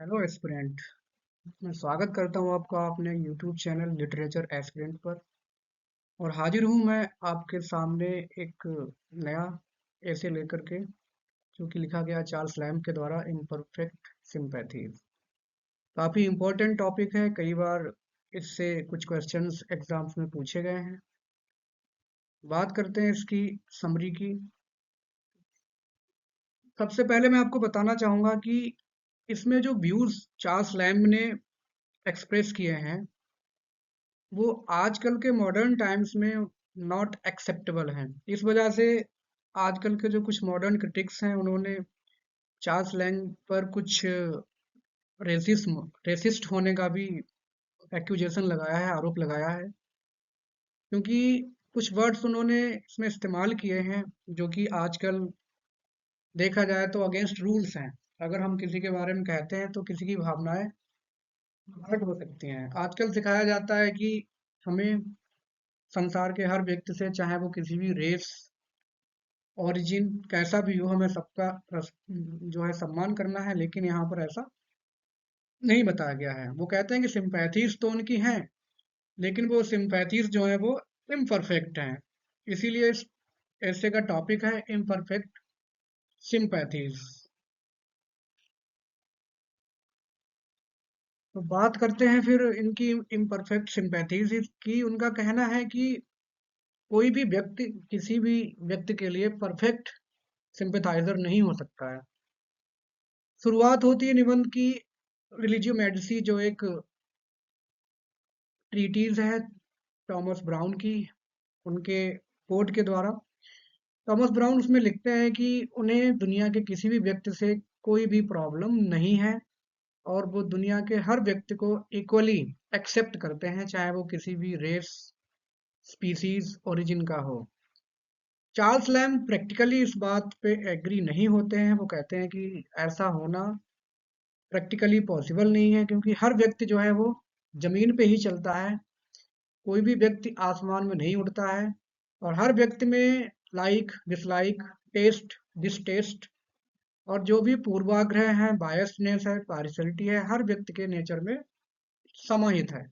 Hello aspirant. मैं स्वागत करता हूँ आपका अपने यूट्यूब चैनल लिटरेचर एस्पिरेंट पर। और हाजिर हूँ मैं आपके सामने एक नया ऐसे लेकर के, जो कि लिखा गया चार्ल्स लैम्ब के द्वारा, इम्परफेक्ट सिंपैथीज। काफ़ी इम्पोर्टेंट टॉपिक है, कई बार इससे कुछ क्वेश्चंस एग्जाम्स में पूछे गए हैं। बात करते हैं इसकी समरी की। सबसे पहले मैं आपको बताना चाहूँगा कि इसमें जो व्यूज़ चार्ल्स लैम्ब ने एक्सप्रेस किए हैं, वो आजकल के मॉडर्न टाइम्स में नॉट एक्सेप्टेबल हैं। इस वजह से आजकल के जो कुछ मॉडर्न क्रिटिक्स हैं, उन्होंने चार्ल्स लैंग पर कुछ रेसिस्ट होने का भी एक्यूजेशन लगाया है, आरोप लगाया है। क्योंकि कुछ वर्ड्स उन्होंने इसमें इस्तेमाल किए हैं जो कि आजकल देखा जाए तो अगेंस्ट रूल्स हैं। अगर हम किसी के बारे में कहते हैं तो किसी की भावनाएं हर्ट हो सकती हैं। आजकल सिखाया जाता है कि हमें संसार के हर व्यक्ति से, चाहे वो किसी भी रेस, ओरिजिन कैसा भी हो, हमें सबका जो है सम्मान करना है। लेकिन यहाँ पर ऐसा नहीं बताया गया है। वो कहते हैं कि सिंपैथीज तो उनकी हैं, लेकिन वो सिंपैथीज जो है वो इम्परफेक्ट हैं। इसीलिए इस ऐसे का टॉपिक है इम्परफेक्ट सिंपैथीज। तो बात करते हैं फिर इनकी इम्परफेक्ट सिंपैथीज की। उनका कहना है कि कोई भी व्यक्ति किसी भी व्यक्ति के लिए परफेक्ट सिंपैथाइजर नहीं हो सकता है। शुरुआत होती है निबंध की रिलीजियो मेडिसी, जो एक ट्रीटीज है टॉमस ब्राउन की, उनके कोड के द्वारा। टॉमस ब्राउन उसमें लिखते हैं कि उन्हें दुनिया के किसी भी व्यक्ति से कोई भी प्रॉब्लम नहीं है, और वो दुनिया के हर व्यक्ति को इक्वली एक्सेप्ट करते हैं, चाहे वो किसी भी रेस, स्पीसीज, ओरिजिन का हो। चार्ल्स लैम्ब प्रैक्टिकली इस बात पे एग्री नहीं होते हैं। वो कहते हैं कि ऐसा होना प्रैक्टिकली पॉसिबल नहीं है, क्योंकि हर व्यक्ति जो है वो जमीन पे ही चलता है। कोई भी व्यक्ति आसमान में नहीं उड़ता है। और हर व्यक्ति में लाइक, डिसलाइक, टेस्ट, डिसटेस्ट, और जो भी पूर्वाग्रह है, बायसनेस है, पार्शियलिटी है, हर व्यक्ति के नेचर में समाहित है।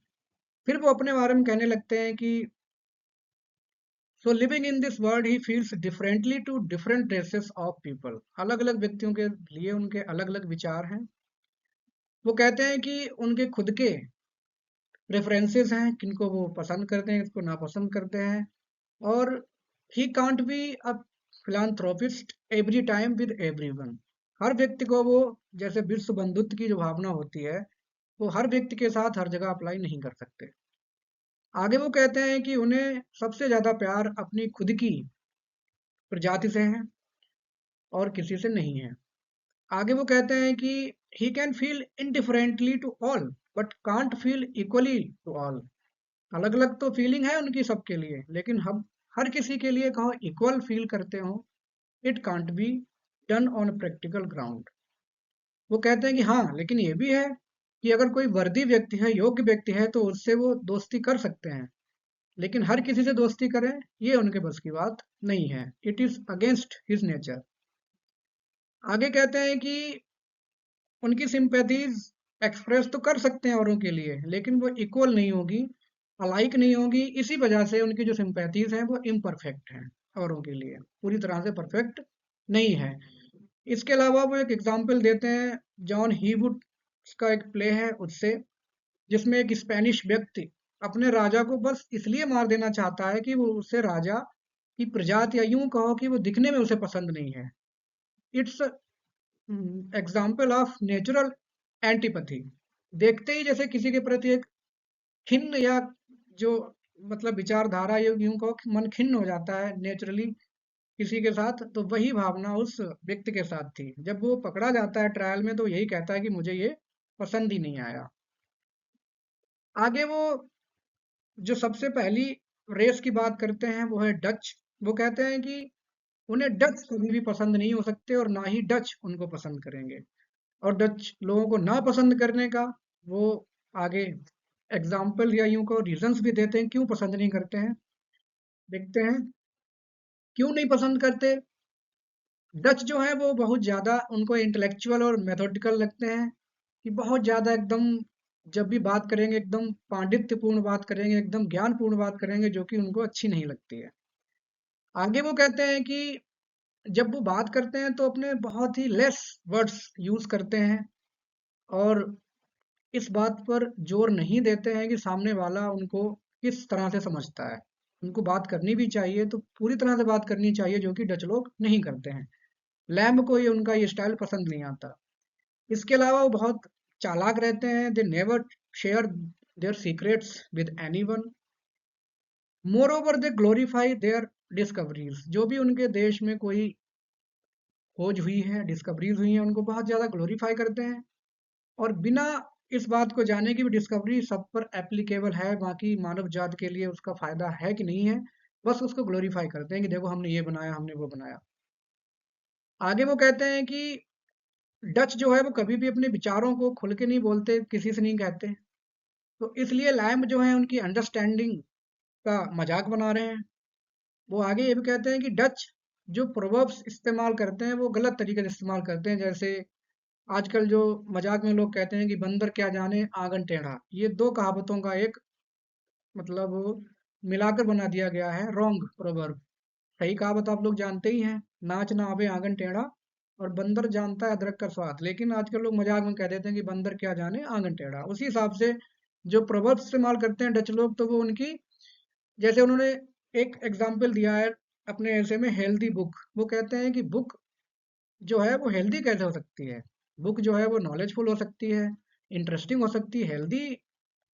फिर वो अपने बारे में कहने लगते हैं कि so living in this world he feels differently to different races of people. अलग अलग व्यक्तियों के लिए उनके अलग अलग विचार हैं। वो कहते हैं कि उनके खुद के प्रेफरेंसेस हैं, किनको वो पसंद करते हैं, किसको नापसंद करते हैं। और he can't be a philanthropist every time with everyone. हर व्यक्ति को वो, जैसे विश्व बंधुत्व की जो भावना होती है, वो हर व्यक्ति के साथ हर जगह अप्लाई नहीं कर सकते। आगे वो कहते हैं कि उन्हें सबसे ज्यादा प्यार अपनी खुद की प्रजाति से है और किसी से नहीं है। आगे वो कहते हैं कि he can feel indifferently to all but can't feel equally to all. अलग अलग तो फीलिंग है उनकी सबके लिए, लेकिन हम हर किसी के लिए कहो इक्वल फील करते हो, it can't be done on practical ground. वो कहते हैं कि हाँ, लेकिन ये भी है कि अगर कोई वर्दी व्यक्ति है, योग्य व्यक्ति है, तो उससे वो दोस्ती कर सकते हैं। लेकिन हर किसी से दोस्ती करें, ये उनके बस की बात नहीं है। It is against his nature. आगे कहते हैं कि उनकी सिंपैथीज एक्सप्रेस तो कर सकते हैं औरों के लिए, लेकिन वो इक्वल नहीं होगी, अलाइक नहीं होगी। इसी वजह से उनकी जो सिंपैथीज हैं वो इम्परफेक्ट हैं, औरों के लिए पूरी तरह से परफेक्ट नहीं है। इसके अलावा वो एक एग्जाम्पल देते हैं जॉन हीवुड का एक प्ले है उससे, जिसमें एक स्पेनिश व्यक्ति अपने राजा को बस इसलिए मार देना चाहता है कि वो उससे राजा की प्रजाति, या यूं कहो कि वो दिखने में उसे पसंद नहीं है। It's example of natural antipathy. देखते ही जैसे किसी के प्रति एक खिन्न, या जो मतलब विचारधारा, ये यूं कहो कि मन खिन्न हो जाता है नेचुरली किसी के साथ, तो वही भावना उस व्यक्ति के साथ थी। जब वो पकड़ा जाता है ट्रायल में, तो यही कहता है कि मुझे ये पसंद ही नहीं आया। आगे वो जो सबसे पहली रेस की बात करते हैं वो है डच। वो कहते हैं कि उन्हें डच कभी भी पसंद नहीं हो सकते, और ना ही डच उनको पसंद करेंगे। और डच लोगों को ना पसंद करने का वो आगे एग्जाम्पल, या यूं को रीजंस भी देते हैं क्यों पसंद नहीं करते हैं। देखते हैं क्यों नहीं पसंद करते। डच जो है वो बहुत ज्यादा, उनको इंटेलेक्चुअल और मेथोडिकल लगते हैं। कि बहुत ज़्यादा एकदम जब भी बात करेंगे एकदम पांडित्यपूर्ण बात करेंगे, एकदम ज्ञानपूर्ण बात करेंगे जो कि उनको अच्छी नहीं लगती है। आगे वो कहते हैं कि जब वो बात करते हैं तो अपने बहुत ही लेस वर्ड्स यूज़ करते हैं और इस बात पर जोर नहीं देते हैं कि सामने वाला उनको किस तरह से समझता है। उनको बात करनी भी चाहिए तो पूरी तरह से बात करनी चाहिए जो कि डच लोग नहीं करते हैं। लैम्ब को ये उनका ये स्टाइल पसंद नहीं आता। इसके अलावा वो बहुत चालाक रहते हैं। They never share their secrets with anyone. Moreover they glorify their discoveries. जो भी उनके देश में कोई खोज हुई है, डिस्कवरीज हुई हैं, उनको बहुत ज़्यादा ग्लोरीफाई करते हैं और बिना इस बात को जाने की भी डिस्कवरी सब पर एप्लीकेबल है, बाकी मानव जात के लिए उसका फ़ायदा है कि नहीं है, बस उसको ग्लोरीफाई करते हैं कि देखो हमने ये बनाया, हमने वो बनाया। आगे वो कहते हैं कि डच जो है वो कभी भी अपने विचारों को खुल के नहीं बोलते, किसी से नहीं कहते। तो इसलिए लैम्ब जो है उनकी अंडरस्टैंडिंग का मजाक बना रहे हैं। वो आगे ये भी कहते हैं कि डच जो प्रोवर्ब्स इस्तेमाल करते हैं वो गलत तरीके से इस्तेमाल करते हैं। जैसे आजकल जो मजाक में लोग कहते हैं कि बंदर क्या जाने आंगन टेढ़ा, ये दो कहावतों का एक मतलब मिलाकर बना दिया गया है रॉन्ग प्रोवर्ब। सही कहावत आप लोग जानते ही हैं, नाच ना आवे आंगन टेढ़ा और बंदर जानता है अदरक का स्वाद। लेकिन आजकल लोग मजाक में कह देते हैं कि बंदर क्या जाने आंगन टेढ़ा। उसी हिसाब से जो प्रोवर्ब इस्तेमाल करते हैं डच लोग, तो वो उनकी जैसे उन्होंने एक एग्जाम्पल दिया है अपने ऐसे में हेल्दी बुक। वो कहते हैं कि बुक जो है वो हेल्दी कैसे हो सकती है। बुक जो है वो नॉलेजफुल हो सकती है, इंटरेस्टिंग हो सकती है, हेल्दी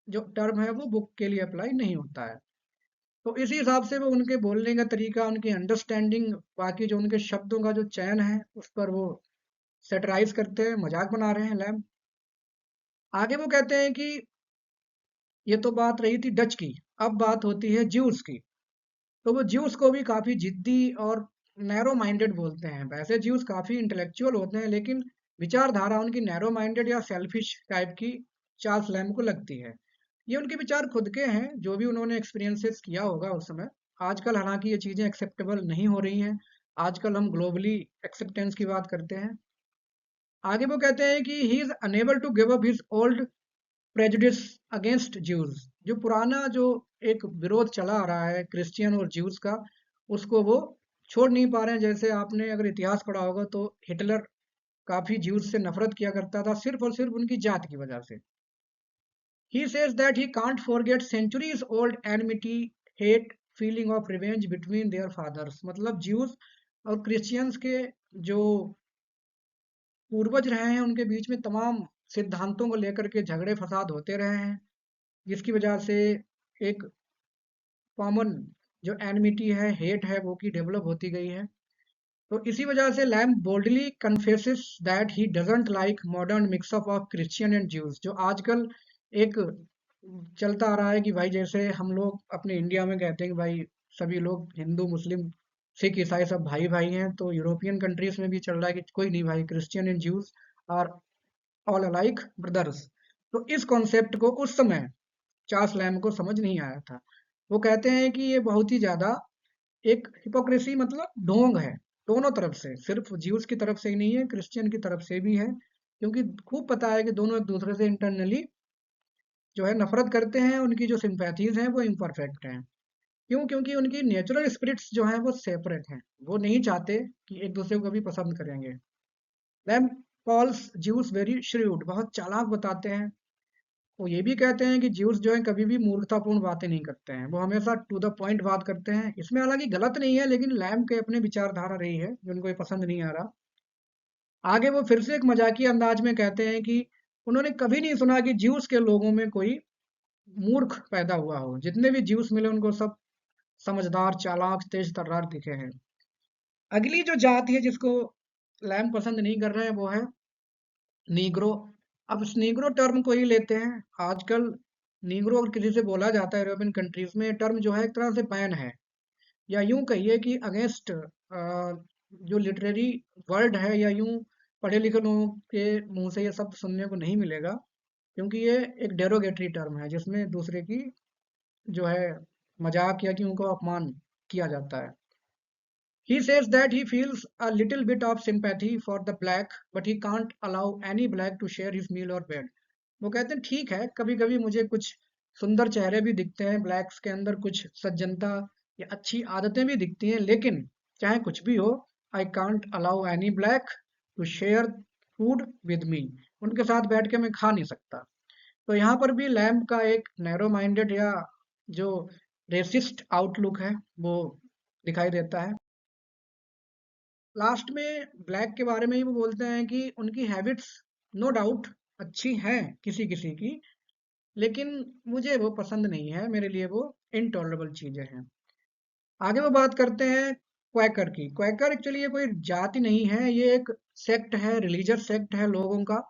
जो टर्म है वो बुक के लिए अप्लाई नहीं होता है। तो इसी हिसाब से वो उनके बोलने का तरीका, उनकी अंडरस्टैंडिंग, बाकी जो उनके शब्दों का जो चयन है उस पर वो सेटराइज करते हैं, मजाक बना रहे हैं लैम्ब। आगे वो कहते हैं कि ये तो बात रही थी डच की, अब बात होती है ज्यूस की। तो वो ज्यूस को भी काफी जिद्दी और नैरो माइंडेड बोलते हैं। वैसे ज्यूस काफी इंटेलेक्चुअल होते हैं लेकिन विचारधारा उनकी नैरो माइंडेड या सेल्फिश टाइप की चार्ल्स लैम्ब को लगती है। ये उनके विचार खुद के हैं, जो भी उन्होंने एक्सपीरियंसेस किया होगा उस समय। आजकल हालांकि ये चीजें एक्सेप्टेबल नहीं हो रही हैं। आजकल हम ग्लोबली एक्सेप्टेंस की बात करते हैं। आगे वो कहते हैं कि he is unable to give up his old prejudice against Jews. जो पुराना जो एक विरोध चला आ रहा है क्रिश्चियन और ज्यूज का, उसको वो छोड़ नहीं पा रहे हैं। जैसे आपने अगर इतिहास पढ़ा होगा तो हिटलर काफी ज्यूज से नफरत किया करता था सिर्फ और सिर्फ उनकी जात की वजह से। He says that he can't forget centuries old enmity, hate, feeling of revenge between their fathers. मतलब ज्यूज और क्रिश्चियंस के जो पूर्वज रहे हैं उनके बीच में तमाम सिद्धांतों को लेकर के झगड़े फसाद होते रहे हैं, जिसकी वजह से एक कॉमन जो एनमिटी है, हेट है, वो की डेवलप होती गई है। तो इसी वजह से Lamb boldly confesses that he doesn't like modern mix up of Christian and Jews. जो आजकल एक चलता आ रहा है कि भाई जैसे हम लोग अपने इंडिया में कहते हैं कि भाई सभी लोग हिंदू मुस्लिम सिख ईसाई सब भाई भाई हैं, तो यूरोपियन कंट्रीज में भी चल रहा है कि कोई नहीं भाई, Christian and Jews are all alike brothers. तो इस कॉन्सेप्ट को उस समय चार्ल्स लैम्ब को समझ नहीं आया था। वो कहते हैं कि ये बहुत ही ज्यादा एक हिपोक्रेसी, मतलब ढोंग है दोनों तरफ से, सिर्फ ज्यूज की तरफ से ही नहीं है, क्रिश्चियन की तरफ से भी है। क्योंकि खूब पता है कि दोनों एक दूसरे से इंटरनली जो है नफरत करते हैं, उनकी जो सिंपैथीज हैं वो इम्परफेक्ट हैं। क्यों? क्योंकि उनकी नेचुरल स्पिरिट्स जो हैं वो सेपरेट हैं। वो नहीं चाहते कि एक दूसरे को कभी पसंद करेंगे। Lamb calls juice very shrewd, बहुत चालाक बताते हैं। वो ये भी कहते हैं कि ज्यूस जो है कभी भी मूर्खतापूर्ण बातें नहीं करते हैं, वो हमेशा टू द पॉइंट बात करते हैं। इसमें हालांकि गलत नहीं है, लेकिन लैम्ब के अपने विचारधारा रही है जो उनको ये पसंद नहीं आ रहा। आगे वो फिर से एक मजाकिया अंदाज में कहते हैं कि उन्होंने कभी नहीं सुना कि ज्यूस के लोगों में कोई मूर्ख पैदा हुआ हो। जितने भी ज्यूस मिले उनको सब समझदार, चालाक, तेज तर्रार दिखे हैं। अगली जो जाति है जिसको लैम्ब पसंद नहीं कर रहे हैं वो है नीग्रो। अब इस नीग्रो टर्म को ही लेते हैं। आजकल नीग्रो अगर किसी से बोला जाता है यूरोपियन कंट्रीज में, टर्म जो है एक तरह से बैन है, या यूं कहिए कि अगेंस्ट जो लिटरेरी वर्ल्ड है, या यूं पढ़े लिखे लोगों के मुंह से ये शब्द सुनने को नहीं मिलेगा, क्योंकि ये एक डेरोगेटरी टर्म है जिसमें दूसरे की जो है मजाक या कि उनको अपमान किया जाता है। He says that he feels a little bit of sympathy for the black, but he can't allow any black to share his meal or bed. वो कहते हैं ठीक है, कभी कभी मुझे कुछ सुंदर चेहरे भी दिखते हैं, ब्लैक्स के अंदर कुछ सज्जनता या अच्छी आदतें भी दिखती हैं, लेकिन चाहे कुछ भी हो, I can't allow any black to share food with me. उनके साथ बैठ के मैं खा नहीं सकता। तो यहाँ पर भी लैम्ब का एक नैरो माइंडेड या जो रेसिस्ट आउटलुक है वो दिखाई देता है। लास्ट में ब्लैक के बारे में ही वो बोलते हैं कि उनकी हैबिट्स नो डाउट अच्छी हैं किसी किसी की, लेकिन मुझे वो पसंद नहीं है, मेरे लिए वो इनटॉलरेबल चीजें हैं। आगे वो बात करते हैं क्वैकर की। क्वैकर एक्चुअली ये कोई जाति नहीं है, ये एक सेक्ट है, रिलीजियस सेक्ट है लोगों का,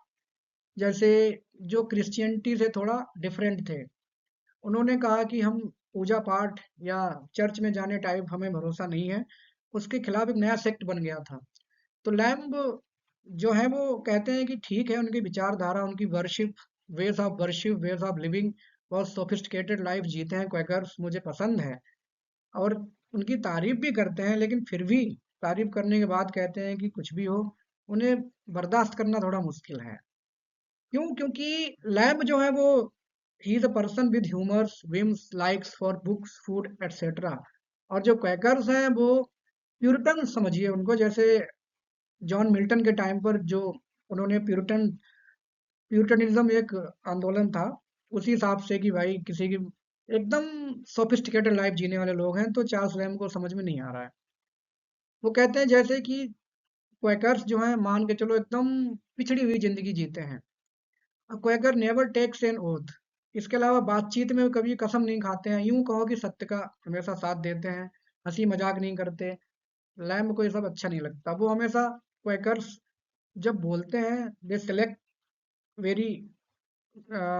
जैसे जो क्रिश्चियनिटी से थोड़ा डिफरेंट थे। उन्होंने कहा कि हम पूजा पाठ या चर्च में जाने टाइप हमें भरोसा नहीं है, उसके खिलाफ एक नया सेक्ट बन गया था। तो लैम्ब जो है वो कहते हैं कि ठीक है, उनकी विचारधारा, उनकी वर्शिप, वेज ऑफ लिविंग, बहुत सोफिस्टिकेटेड लाइफ जीते हैं क्वैकर्स, मुझे पसंद है। और उनकी तारीफ भी करते हैं, लेकिन फिर भी तारीफ करने के बाद कहते हैं कि कुछ भी हो, उन्हें बर्दाश्त करना थोड़ा मुश्किल है। क्यों? क्योंकि लैम्ब जो है वो he is a person with humours, whims, likes for books, food etcetera. और जो क्वैकर्स हैं वो प्यूरिटन समझिए उनको, जैसे जॉन मिल्टन के टाइम पर जो उन्होंने प्यूरिटनिज्म एक आंदोलन था, उसी हिसाब से कि भाई किसी की एकदम सोफिस्टिकेटेड लाइफ जीने वाले लोग हैं, तो चार्ल्स लैम्ब को समझ में नहीं आ रहा है। वो कहते हैं जैसे कि क्वैकर्स जो हैं, मान के चलो एकदम पिछड़ी हुई जिंदगी जीते हैं। क्वैकर नेवर टेक्स एन ओथ। इसके अलावा बातचीत में वो कभी कसम नहीं खाते हैं, यूं कहो कि सत्य का हमेशा साथ देते हैं, हंसी मजाक नहीं करते। लैम्ब को ये सब अच्छा नहीं लगता। वो हमेशा क्वैकर्स जब बोलते हैं, they select very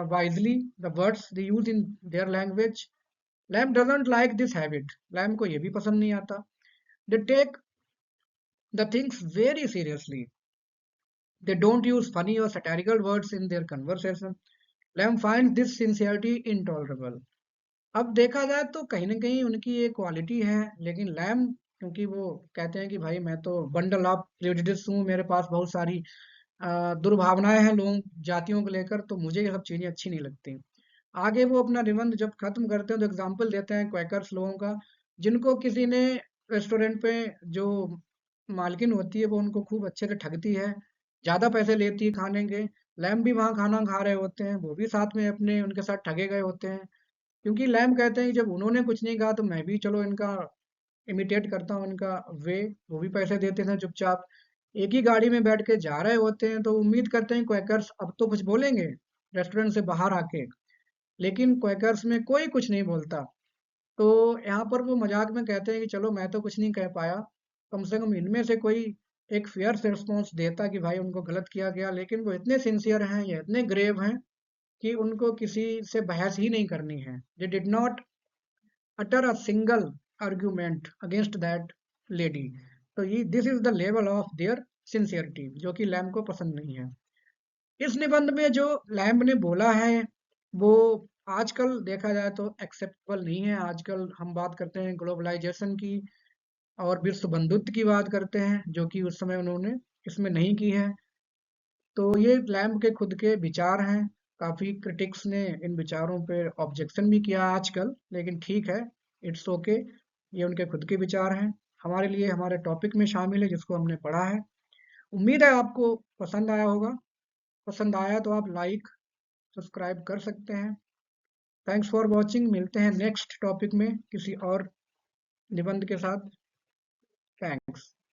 wisely the words they use in their language. Lamb doesn't like this habit. Lamb को ये भी पसंद नहीं आता। They take the things very seriously. They don't use funny और satirical words in their conversation. Lamb find this sincerity intolerable. अब देखा जाए तो कहीं न कहीं उनकी ये क्वालिटी है, लेकिन लैम्ब क्योंकि वो कहते हैं कि भाई मैं तो बंडल ऑफ प्रेजुडिस हूँ, मेरे पास बहुत सारी दुर्भावनाएँ हैं लोगों जातियों को लेकर, तो मुझे ये सब चीज़ें अच्छी नहीं लगती। आगे वो अपना निबंध जब खत्म करते हैं तो एग्जाम्पल देते हैं क्वैकर्स लोगों का, जिनको किसी ने रेस्टोरेंट पे जो मालकिन होती है वो उनको खूब अच्छे से ठगती है, ज़्यादा पैसे लेती है खाने के। लैम्ब भी वहाँ खाना खा रहे होते हैं, वो भी साथ में अपने उनके साथ ठगे गए होते हैं। क्योंकि लैम्ब कहते हैं कि जब उन्होंने कुछ नहीं कहा तो मैं भी चलो इनका इमिटेट करता हूँ इनका वे। वो भी पैसे देते थे चुपचाप। एक ही गाड़ी में बैठ के जा रहे होते हैं, तो उम्मीद करते हैं क्वैकर्स अब तो कुछ बोलेंगे रेस्टोरेंट से बाहर आके, लेकिन क्वैकर्स में कोई कुछ नहीं बोलता। तो यहाँ पर वो मजाक में कहते हैं कि चलो मैं तो कुछ नहीं कह पाया, कम से कम इनमें से कोई एक फेयर से रिस्पॉन्स देता कि भाई उनको गलत किया गया। लेकिन वो इतने सिंसियर हैं या इतने ग्रेव हैं कि उनको किसी से बहस ही नहीं करनी है। They did not utter a single argument against that lady। तो ये this is the level of their sincerity, जो कि लैम्ब को पसंद नहीं है। इस निबंध में जो लैम्ब ने बोला है वो आजकल देखा जाए तो एक्सेप्टेबल नहीं है। आजकल हम बात करते हैं ग्लोबलाइजेशन की और विश्व बंधुत्व की बात करते हैं, जो कि उस समय उन्होंने इसमें नहीं की है। तो ये लैम्ब के खुद के विचार हैं। काफी क्रिटिक्स ने इन विचारों पे ऑब्जेक्शन भी किया आजकल, लेकिन ठीक है, इट्स ओके। ये उनके खुद के विचार हैं, हमारे लिए हमारे टॉपिक में शामिल है जिसको हमने पढ़ा है। उम्मीद है आपको पसंद आया होगा। पसंद आया तो आप लाइक सब्सक्राइब कर सकते हैं। Thanks for watching. मिलते हैं नेक्स्ट टॉपिक में किसी और निबंध के साथ। थैंक्स।